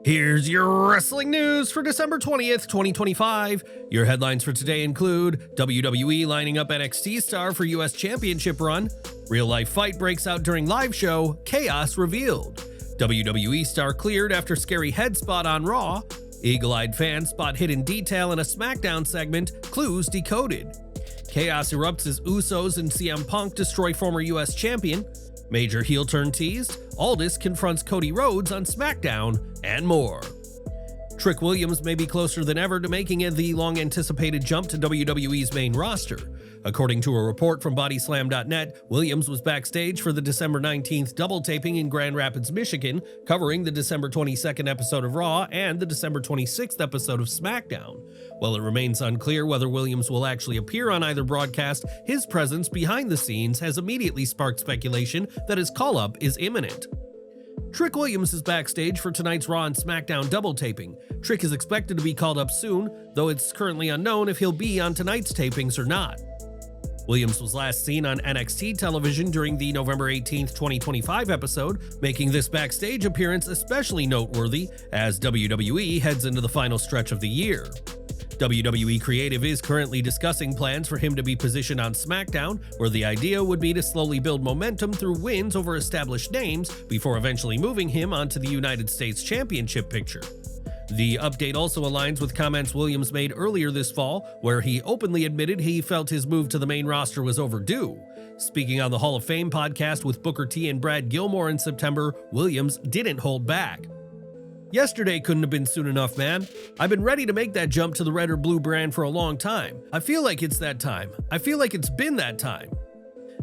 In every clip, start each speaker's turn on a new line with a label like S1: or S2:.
S1: Here's your wrestling news for December 20th, 2025. Your headlines for today include WWE lining up NXT star for US Championship run, real-life fight breaks out during live show, chaos revealed, WWE star cleared after scary head spot on Raw, eagle-eyed fans spot hidden detail in a SmackDown segment, clues decoded, chaos erupts as Usos and CM Punk destroy former US champion, major heel turn teased, Aldis confronts Cody Rhodes on SmackDown, and more. Trick Williams may be closer than ever to making it the long-anticipated jump to WWE's main roster. According to a report from BodySlam.net, Williams was backstage for the December 19th double taping in Grand Rapids, Michigan, covering the December 22nd episode of Raw and the December 26th episode of SmackDown. While it remains unclear whether Williams will actually appear on either broadcast, his presence behind the scenes has immediately sparked speculation that his call-up is imminent. Trick Williams is backstage for tonight's Raw and SmackDown double taping. Trick is expected to be called up soon, though it's currently unknown if he'll be on tonight's tapings or not. Williams was last seen on NXT television during the November 18th, 2025 episode, making this backstage appearance especially noteworthy as WWE heads into the final stretch of the year. WWE Creative is currently discussing plans for him to be positioned on SmackDown, where the idea would be to slowly build momentum through wins over established names before eventually moving him onto the United States Championship picture. The update also aligns with comments Williams made earlier this fall, where he openly admitted he felt his move to the main roster was overdue. Speaking on the Hall of Fame podcast with Booker T and Brad Gilmore in September, Williams didn't hold back. "Yesterday couldn't have been soon enough, man. I've been ready to make that jump to the red or blue brand for a long time. I feel like it's that time. I feel like it's been that time."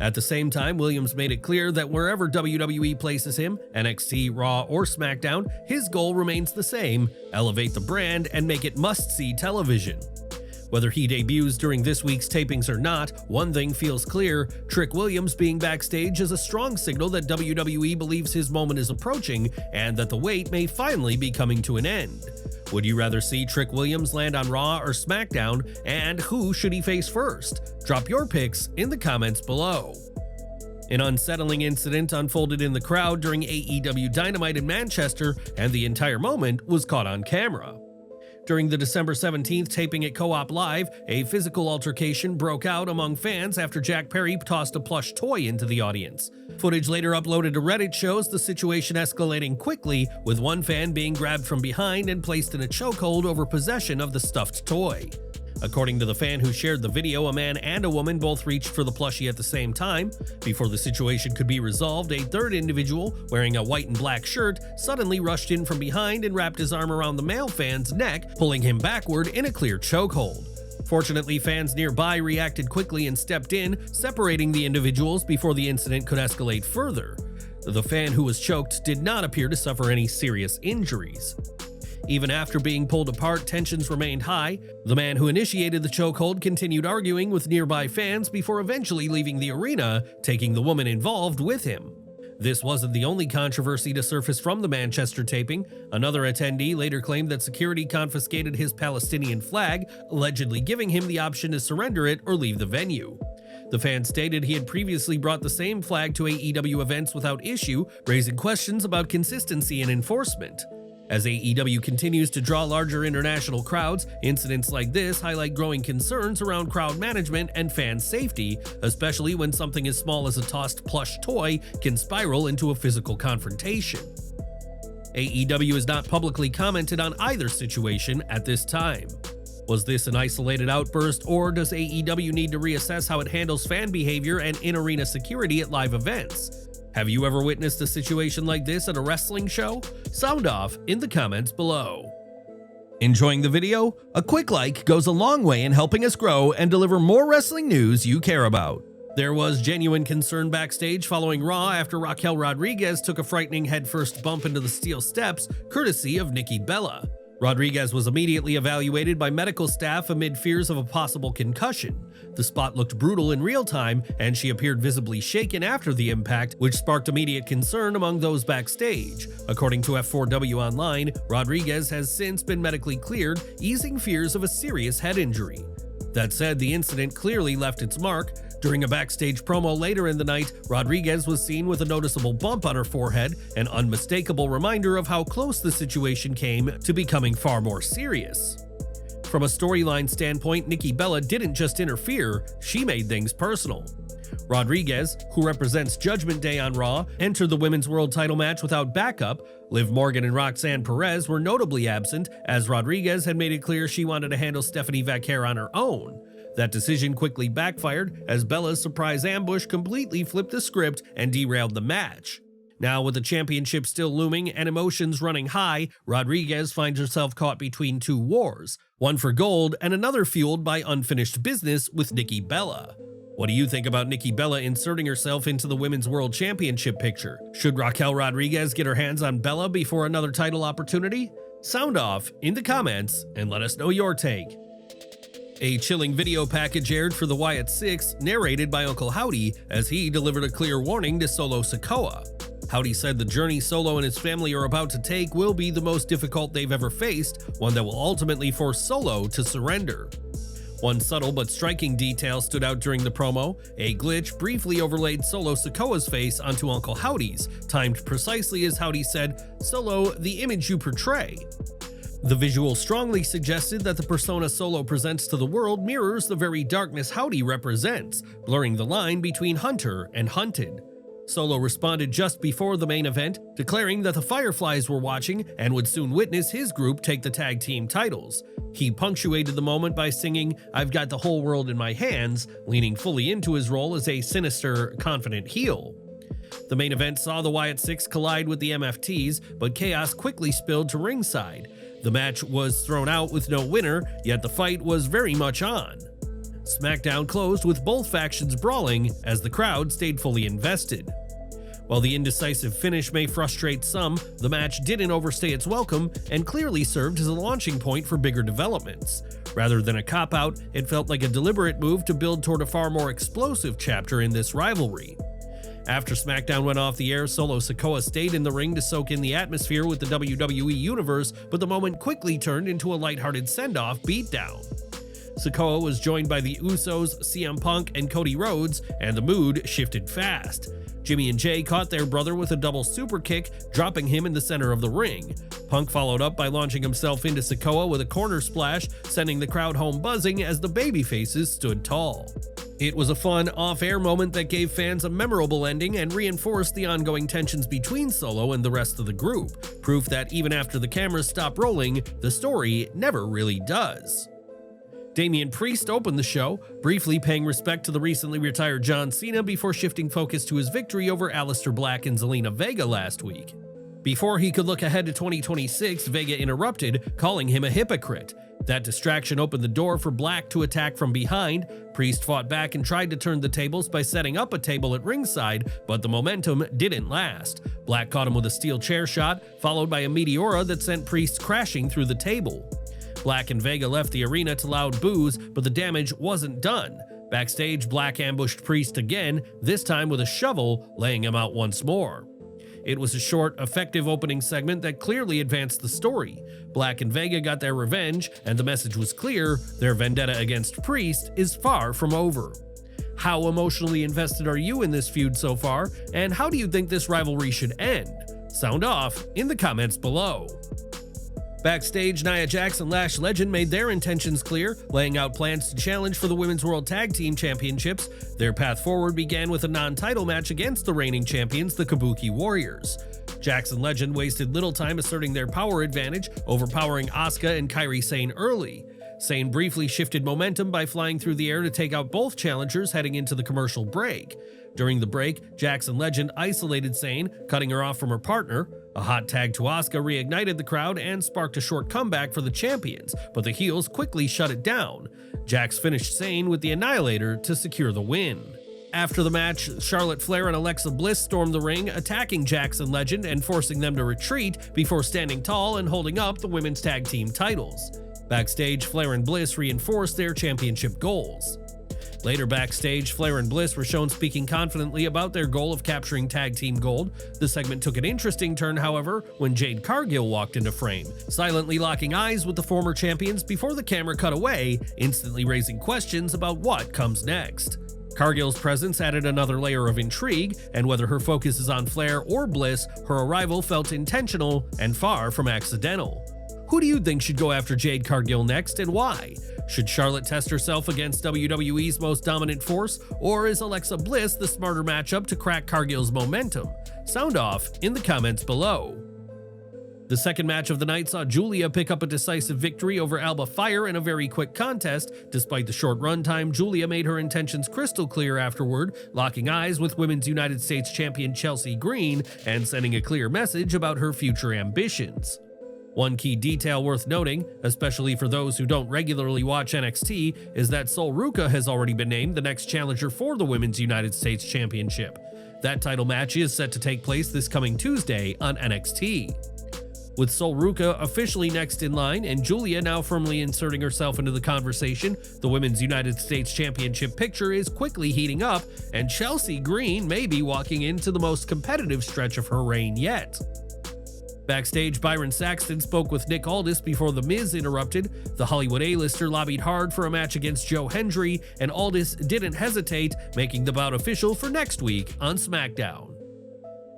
S1: At the same time, Williams made it clear that wherever WWE places him, NXT, Raw, or SmackDown, his goal remains the same: elevate the brand and make it must-see television. Whether he debuts during this week's tapings or not, one thing feels clear: Trick Williams being backstage is a strong signal that WWE believes his moment is approaching and that the wait may finally be coming to an end. Would you rather see Trick Williams land on Raw or SmackDown, and who should he face first? Drop your picks in the comments below. An unsettling incident unfolded in the crowd during AEW Dynamite in Manchester, and the entire moment was caught on camera. During the December 17th taping at Co-op Live, a physical altercation broke out among fans after Jack Perry tossed a plush toy into the audience. Footage later uploaded to Reddit shows the situation escalating quickly, with one fan being grabbed from behind and placed in a chokehold over possession of the stuffed toy. According to the fan who shared the video, a man and a woman both reached for the plushie at the same time. Before the situation could be resolved, a third individual, wearing a white and black shirt, suddenly rushed in from behind and wrapped his arm around the male fan's neck, pulling him backward in a clear chokehold. Fortunately, fans nearby reacted quickly and stepped in, separating the individuals before the incident could escalate further. The fan who was choked did not appear to suffer any serious injuries. Even after being pulled apart, tensions remained high. The man who initiated the chokehold continued arguing with nearby fans before eventually leaving the arena, taking the woman involved with him. This wasn't the only controversy to surface from the Manchester taping. Another attendee later claimed that security confiscated his Palestinian flag, allegedly giving him the option to surrender it or leave the venue. The fan stated he had previously brought the same flag to AEW events without issue, raising questions about consistency and enforcement. As AEW continues to draw larger international crowds, incidents like this highlight growing concerns around crowd management and fan safety, especially when something as small as a tossed plush toy can spiral into a physical confrontation. AEW has not publicly commented on either situation at this time. Was this an isolated outburst, or does AEW need to reassess how it handles fan behavior and in-arena security at live events? Have you ever witnessed a situation like this at a wrestling show? Sound off in the comments below. Enjoying the video? A quick like goes a long way in helping us grow and deliver more wrestling news you care about. There was genuine concern backstage following Raw after Raquel Rodriguez took a frightening headfirst bump into the steel steps, courtesy of Nikki Bella. Rodriguez was immediately evaluated by medical staff amid fears of a possible concussion. The spot looked brutal in real time, and she appeared visibly shaken after the impact, which sparked immediate concern among those backstage. According to F4W Online, Rodriguez has since been medically cleared, easing fears of a serious head injury. That said, the incident clearly left its mark. During a backstage promo later in the night, Rodriguez was seen with a noticeable bump on her forehead, an unmistakable reminder of how close the situation came to becoming far more serious. From a storyline standpoint, Nikki Bella didn't just interfere, she made things personal. Rodriguez, who represents Judgment Day on Raw, entered the Women's World title match without backup. Liv Morgan and Roxanne Perez were notably absent, as Rodriguez had made it clear she wanted to handle Stephanie Vaquer on her own. That decision quickly backfired, as Bella's surprise ambush completely flipped the script and derailed the match. Now, with the championship still looming and emotions running high, Rodriguez finds herself caught between two wars, one for gold and another fueled by unfinished business with Nikki Bella. What do you think about Nikki Bella inserting herself into the Women's World Championship picture? Should Raquel Rodriguez get her hands on Bella before another title opportunity? Sound off in the comments and let us know your take. A chilling video package aired for the Wyatt Sicks, narrated by Uncle Howdy, as he delivered a clear warning to Solo Sikoa. Howdy said the journey Solo and his family are about to take will be the most difficult they've ever faced, one that will ultimately force Solo to surrender. One subtle but striking detail stood out during the promo. A glitch briefly overlaid Solo Sikoa's face onto Uncle Howdy's, timed precisely as Howdy said, "Solo, the image you portray." The visual strongly suggested that the persona Solo presents to the world mirrors the very darkness Howdy represents, blurring the line between hunter and hunted. Solo responded just before the main event, declaring that the Fireflies were watching and would soon witness his group take the tag team titles. He punctuated the moment by singing, "I've got the whole world in my hands," leaning fully into his role as a sinister, confident heel. The main event saw the Wyatt Sicks collide with the MFTs, but chaos quickly spilled to ringside. The match was thrown out with no winner, yet the fight was very much on. SmackDown closed with both factions brawling as the crowd stayed fully invested. While the indecisive finish may frustrate some, the match didn't overstay its welcome and clearly served as a launching point for bigger developments. Rather than a cop-out, it felt like a deliberate move to build toward a far more explosive chapter in this rivalry. After SmackDown went off the air, Solo Sikoa stayed in the ring to soak in the atmosphere with the WWE Universe, but the moment quickly turned into a lighthearted send-off beatdown. Sikoa was joined by the Usos, CM Punk, and Cody Rhodes, and the mood shifted fast. Jimmy and Jay caught their brother with a double super kick, dropping him in the center of the ring. Punk followed up by launching himself into Sikoa with a corner splash, sending the crowd home buzzing as the babyfaces stood tall. It was a fun, off-air moment that gave fans a memorable ending and reinforced the ongoing tensions between Solo and the rest of the group, proof that even after the cameras stop rolling, the story never really does. Damian Priest opened the show, briefly paying respect to the recently retired John Cena before shifting focus to his victory over Aleister Black and Zelina Vega last week. Before he could look ahead to 2026, Vega interrupted, calling him a hypocrite. That distraction opened the door for Black to attack from behind. Priest fought back and tried to turn the tables by setting up a table at ringside, but the momentum didn't last. Black caught him with a steel chair shot, followed by a Meteora that sent Priest crashing through the table. Black and Vega left the arena to loud boos, but the damage wasn't done. Backstage, Black ambushed Priest again, this time with a shovel, laying him out once more. It was a short, effective opening segment that clearly advanced the story. Black and Vega got their revenge, and the message was clear: their vendetta against Priest is far from over. How emotionally invested are you in this feud so far, and how do you think this rivalry should end? Sound off in the comments below. Backstage, Nia Jax and Lash Legend made their intentions clear, laying out plans to challenge for the Women's World Tag Team Championships. Their path forward began with a non-title match against the reigning champions, the Kabuki Warriors. Jax and Legend wasted little time asserting their power advantage, overpowering Asuka and Kairi Sane early. Sane briefly shifted momentum by flying through the air to take out both challengers heading into the commercial break. During the break, Jax and Legend isolated Sane, cutting her off from her partner. A hot tag to Asuka reignited the crowd and sparked a short comeback for the champions, but the heels quickly shut it down. Jax finished Sane with the Annihilator to secure the win. After the match, Charlotte Flair and Alexa Bliss stormed the ring, attacking Jax and Legend and forcing them to retreat before standing tall and holding up the women's tag team titles. Backstage, Flair and Bliss reinforced their championship goals. Later backstage, Flair and Bliss were shown speaking confidently about their goal of capturing tag team gold. The segment took an interesting turn, however, when Jade Cargill walked into frame, silently locking eyes with the former champions before the camera cut away, instantly raising questions about what comes next. Cargill's presence added another layer of intrigue, and whether her focus is on Flair or Bliss, her arrival felt intentional and far from accidental. Who do you think should go after Jade Cargill next, and why? Should Charlotte test herself against WWE's most dominant force, or is Alexa Bliss the smarter matchup to crack Cargill's momentum? Sound off in the comments below. The second match of the night saw Julia pick up a decisive victory over Alba Fire in a very quick contest. Despite the short runtime, Julia made her intentions crystal clear afterward, locking eyes with Women's United States Champion Chelsea Green and sending a clear message about her future ambitions. One key detail worth noting, especially for those who don't regularly watch NXT, is that Sol Ruca has already been named the next challenger for the Women's United States Championship. That title match is set to take place this coming Tuesday on NXT. With Sol Ruca officially next in line and Julia now firmly inserting herself into the conversation, the Women's United States Championship picture is quickly heating up, and Chelsea Green may be walking into the most competitive stretch of her reign yet. Backstage, Byron Saxton spoke with Nick Aldis before The Miz interrupted. The Hollywood A-lister lobbied hard for a match against Joe Hendry, and Aldis didn't hesitate, making the bout official for next week on SmackDown.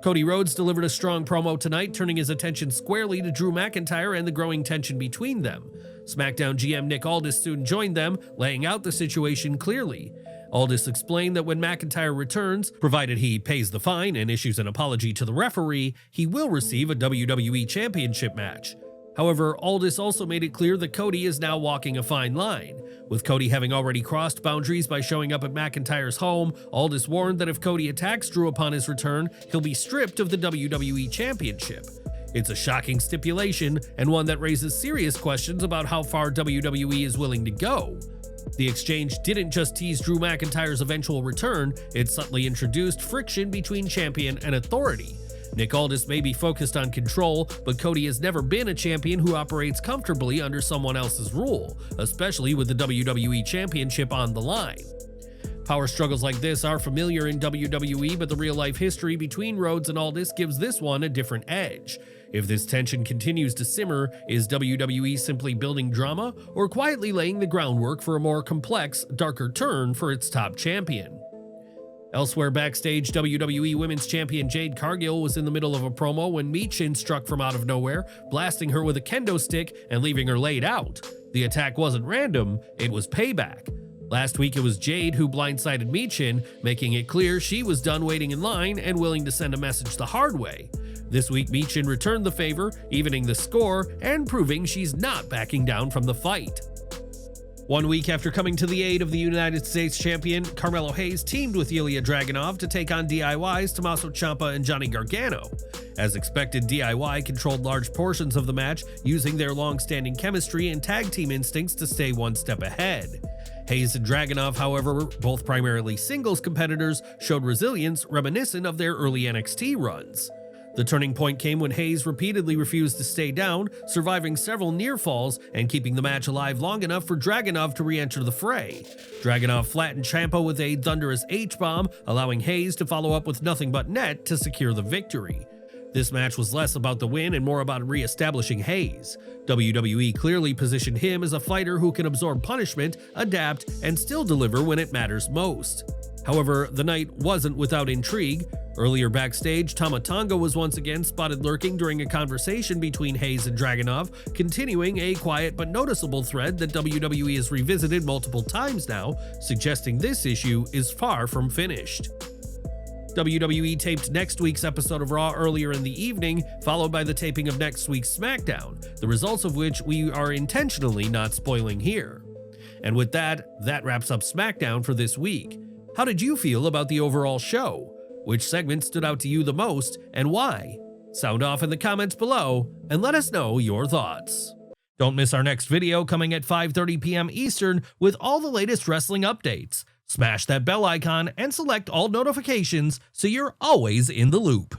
S1: Cody Rhodes delivered a strong promo tonight, turning his attention squarely to Drew McIntyre and the growing tension between them. SmackDown GM Nick Aldis soon joined them, laying out the situation clearly. Aldis explained that when McIntyre returns, provided he pays the fine and issues an apology to the referee, he will receive a WWE Championship match. However, Aldis also made it clear that Cody is now walking a fine line. With Cody having already crossed boundaries by showing up at McIntyre's home, Aldis warned that if Cody attacks Drew upon his return, he'll be stripped of the WWE Championship. It's a shocking stipulation, and one that raises serious questions about how far WWE is willing to go. The exchange didn't just tease Drew McIntyre's eventual return, it subtly introduced friction between champion and authority. Nick Aldis may be focused on control, but Cody has never been a champion who operates comfortably under someone else's rule, especially with the WWE Championship on the line. Power struggles like this are familiar in WWE, but the real-life history between Rhodes and Aldis gives this one a different edge. If this tension continues to simmer, is WWE simply building drama or quietly laying the groundwork for a more complex, darker turn for its top champion? Elsewhere backstage, WWE Women's Champion Jade Cargill was in the middle of a promo when Michin struck from out of nowhere, blasting her with a kendo stick and leaving her laid out. The attack wasn't random, it was payback. Last week it was Jade who blindsided Michin, making it clear she was done waiting in line and willing to send a message the hard way. This week Michin returned the favor, evening the score and proving she's not backing down from the fight. 1 week after coming to the aid of the United States Champion, Carmelo Hayes teamed with Ilja Dragunov to take on DIY's Tommaso Ciampa and Johnny Gargano. As expected, DIY controlled large portions of the match, using their long-standing chemistry and tag team instincts to stay one step ahead. Hayes and Dragunov, however, both primarily singles competitors, showed resilience reminiscent of their early NXT runs. The turning point came when Hayes repeatedly refused to stay down, surviving several near falls and keeping the match alive long enough for Dragunov to re-enter the fray. Dragunov flattened Ciampa with a thunderous H-bomb, allowing Hayes to follow up with nothing but net to secure the victory. This match was less about the win and more about re-establishing Hayes. WWE clearly positioned him as a fighter who can absorb punishment, adapt, and still deliver when it matters most. However, the night wasn't without intrigue. Earlier backstage, Tama Tonga was once again spotted lurking during a conversation between Hayes and Dragunov, continuing a quiet but noticeable thread that WWE has revisited multiple times now, suggesting this issue is far from finished. WWE taped next week's episode of Raw earlier in the evening, followed by the taping of next week's SmackDown, the results of which we are intentionally not spoiling here. And with that wraps up SmackDown for this week. How did you feel about the overall show? Which segment stood out to you the most and why? Sound off in the comments below and let us know your thoughts. Don't miss our next video coming at 5:30 p.m. Eastern with all the latest wrestling updates. Smash that bell icon and select all notifications so you're always in the loop.